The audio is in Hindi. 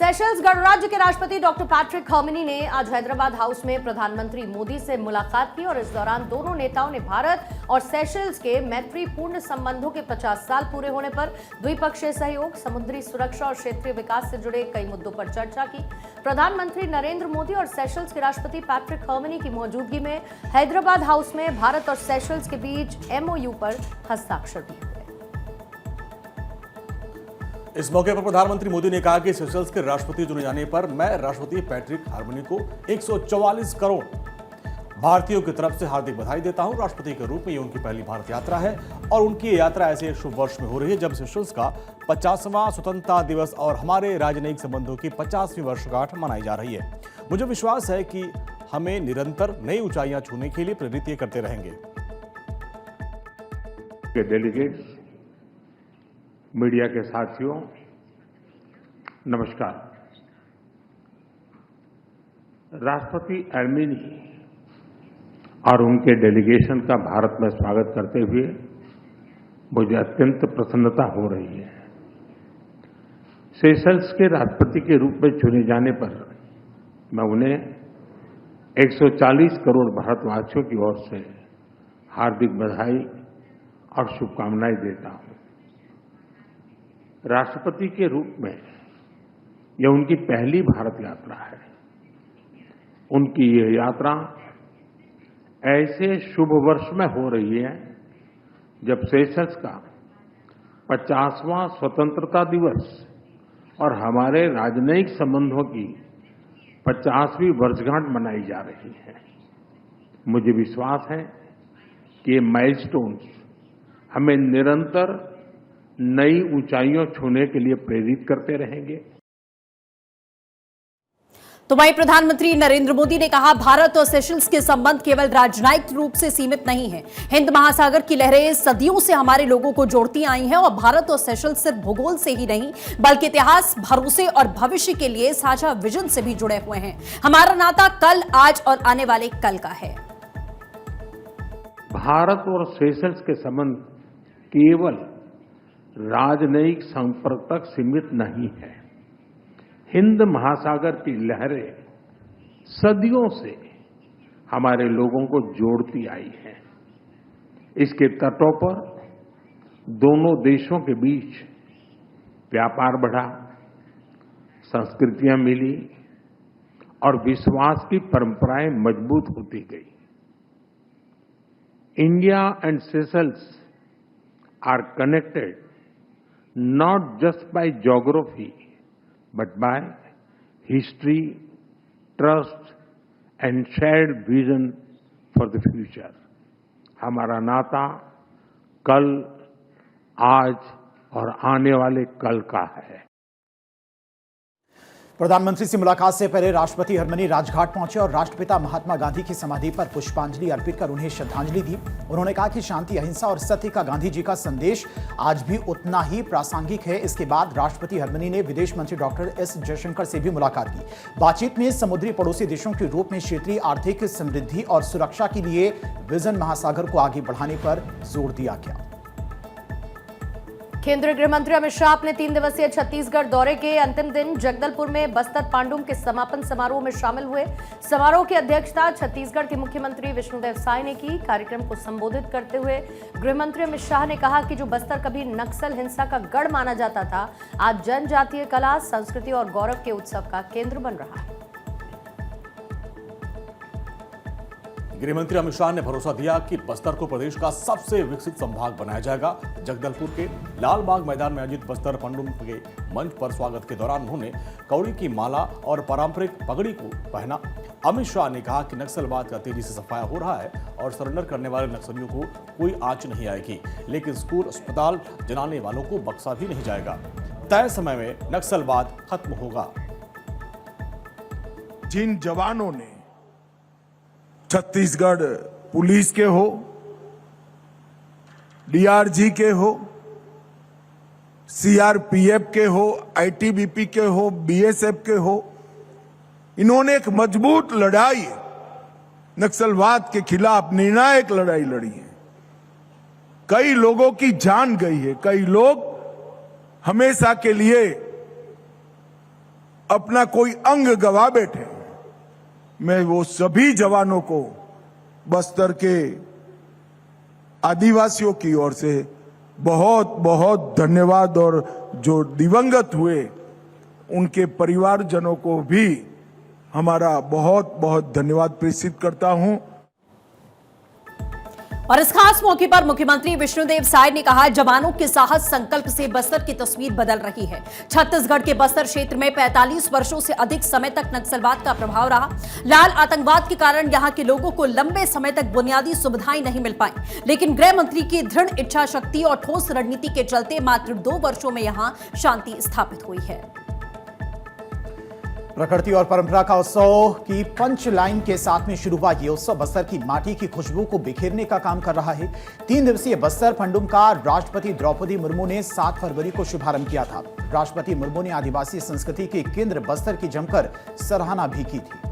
सेशल्स गणराज्य के राष्ट्रपति डॉक्टर पैट्रिक हर्मिनी ने आज हैदराबाद हाउस में प्रधानमंत्री मोदी से मुलाकात की और इस दौरान दोनों नेताओं ने भारत और सेशल्स के मैत्रीपूर्ण संबंधों के 50 साल पूरे होने पर द्विपक्षीय सहयोग, समुद्री सुरक्षा और क्षेत्रीय विकास से जुड़े कई मुद्दों पर चर्चा की। प्रधानमंत्री नरेंद्र मोदी और सेशल्स के राष्ट्रपति पैट्रिक हर्मिनी की मौजूदगी में हैदराबाद हाउस में भारत और सेशल्स के बीच MOU पर हस्ताक्षर भी हुए। इस मौके पर प्रधानमंत्री मोदी ने कहा कि सेशल्स के राष्ट्रपति चुने जाने पर मैं राष्ट्रपति पैट्रिक हर्मिनी को 144 करोड़ भारतीयों की तरफ से हार्दिक बधाई देता हूं। राष्ट्रपति के रूप में ये उनकी पहली भारत यात्रा है और उनकी ये यात्रा ऐसे एक शुभ वर्ष में हो रही है जब सेशल्स का 50वां स्वतंत्रता दिवस और हमारे राजनयिक संबंधों की 50वीं वर्षगांठ मनाई जा रही है। मुझे विश्वास है कि हमें निरंतर नई ऊंचाइयां छूने के लिए प्रेरित ये करते रहेंगे। डेलीगेट्स, मीडिया के साथियों, नमस्कार। राष्ट्रपति हर्मिनी और उनके डेलीगेशन का भारत में स्वागत करते हुए मुझे अत्यंत प्रसन्नता हो रही है। सेशल्स के राष्ट्रपति के रूप में चुने जाने पर मैं उन्हें 140 करोड़ भारतवासियों की ओर से हार्दिक बधाई और शुभकामनाएं देता हूं। राष्ट्रपति के रूप में यह उनकी पहली भारत यात्रा है। उनकी यह यात्रा ऐसे शुभ वर्ष में हो रही है जब सेशल्स का 50वां स्वतंत्रता दिवस और हमारे राजनयिक संबंधों की 50वीं वर्षगांठ मनाई जा रही है। मुझे विश्वास है कि ये माइलस्टोन्स हमें निरंतर नई ऊंचाइयों छूने के लिए प्रेरित करते रहेंगे। तो वहीं प्रधानमंत्री नरेंद्र मोदी ने कहा, भारत और सेशल्स के संबंध केवल राजनयिक रूप से सीमित नहीं है। हिंद महासागर की लहरें सदियों से हमारे लोगों को जोड़ती आई हैं और भारत और सेशल्स सिर्फ भूगोल से ही नहीं बल्कि इतिहास, भरोसे और भविष्य के लिए साझा विजन से भी जुड़े हुए हैं। हमारा नाता कल, आज और आने वाले कल का है। भारत और सेशल्स के संबंध केवल राजनयिक संपर्क तक सीमित नहीं है। हिंद महासागर की लहरें सदियों से हमारे लोगों को जोड़ती आई हैं। इसके तटों पर दोनों देशों के बीच व्यापार बढ़ा, संस्कृतियां मिली और विश्वास की परंपराएं मजबूत होती गई। India and Seychelles are connected not just by geography but by history, trust and shared vision for the future. हमारा नाता कल, आज और आने वाले कल का है। प्रधानमंत्री से मुलाकात से पहले राष्ट्रपति हर्मिनी राजघाट पहुंचे और राष्ट्रपिता महात्मा गांधी की समाधि पर पुष्पांजलि अर्पित कर उन्हें श्रद्धांजलि दी। उन्होंने कहा कि शांति, अहिंसा और सत्य का गांधी जी का संदेश आज भी उतना ही प्रासंगिक है। इसके बाद राष्ट्रपति हर्मिनी ने विदेश मंत्री डॉक्टर S जयशंकर से भी मुलाकात की। बातचीत में समुद्री पड़ोसी देशों के रूप में क्षेत्रीय आर्थिक समृद्धि और सुरक्षा के लिए विजन महासागर को आगे बढ़ाने पर जोर दिया गया। केंद्रीय गृह मंत्री अमित शाह अपने 3 दिवसीय छत्तीसगढ़ दौरे के अंतिम दिन जगदलपुर में बस्तर पांडुम के समापन समारोह में शामिल हुए। समारोह की अध्यक्षता छत्तीसगढ़ के मुख्यमंत्री विष्णुदेव साय ने की। कार्यक्रम को संबोधित करते हुए गृह मंत्री अमित शाह ने कहा कि जो बस्तर कभी नक्सल हिंसा का गढ़ माना जाता था, आज जनजातीय कला, संस्कृति और गौरव के उत्सव का केंद्र बन रहा है। गृहमंत्री अमित शाह ने भरोसा दिया कि बस्तर को प्रदेश का सबसे विकसित संभाग बनाया जाएगा। जगदलपुर के लाल बाग मैदान में आयोजित बस्तर पांडुम के मंच पर स्वागत के दौरान उन्होंने कौड़ी की माला और पारंपरिक पगड़ी को पहना। अमित शाह ने कहा कि नक्सलवाद का तेजी से सफाया हो रहा है और सरेंडर करने वाले नक्सलियों को कोई आंच नहीं आएगी, लेकिन स्कूल, अस्पताल जलाने वालों को बख्शा भी नहीं जाएगा। तय समय में नक्सलवाद खत्म होगा। जिन जवानों ने छत्तीसगढ़ पुलिस के हो, DRG के हो, CRPF के हो, ITBP के हो, BSF के हो, इन्होंने एक मजबूत लड़ाई नक्सलवाद के खिलाफ निर्णायक लड़ाई लड़ी है। कई लोगों की जान गई है, कई लोग हमेशा के लिए अपना कोई अंग गवा बैठे, मैं वो सभी जवानों को बस्तर के आदिवासियों की ओर से बहुत बहुत धन्यवाद, और जो दिवंगत हुए उनके परिवारजनों को भी हमारा बहुत बहुत धन्यवाद प्रेषित करता हूं। और इस खास मौके पर मुख्यमंत्री विष्णुदेव साय ने कहा, जवानों के साहस संकल्प से बस्तर की तस्वीर बदल रही है। छत्तीसगढ़ के बस्तर क्षेत्र में 45 वर्षों से अधिक समय तक नक्सलवाद का प्रभाव रहा। लाल आतंकवाद के कारण यहां के लोगों को लंबे समय तक बुनियादी सुविधाएं नहीं मिल पाई, लेकिन गृह मंत्री की दृढ़ इच्छा शक्ति और ठोस रणनीति के चलते मात्र 2 वर्षों में यहां शांति स्थापित हुई है। प्रकृति और परंपरा का उत्सव की पंच लाइन के साथ में शुरू हुआ ये उत्सव बस्तर की माटी की खुशबू को बिखेरने का काम कर रहा है। 3 दिवसीय बस्तर पंडुम का राष्ट्रपति द्रौपदी मुर्मू ने 7 फरवरी को शुभारंभ किया था। राष्ट्रपति मुर्मू ने आदिवासी संस्कृति के केंद्र बस्तर की जमकर सराहना भी की थी।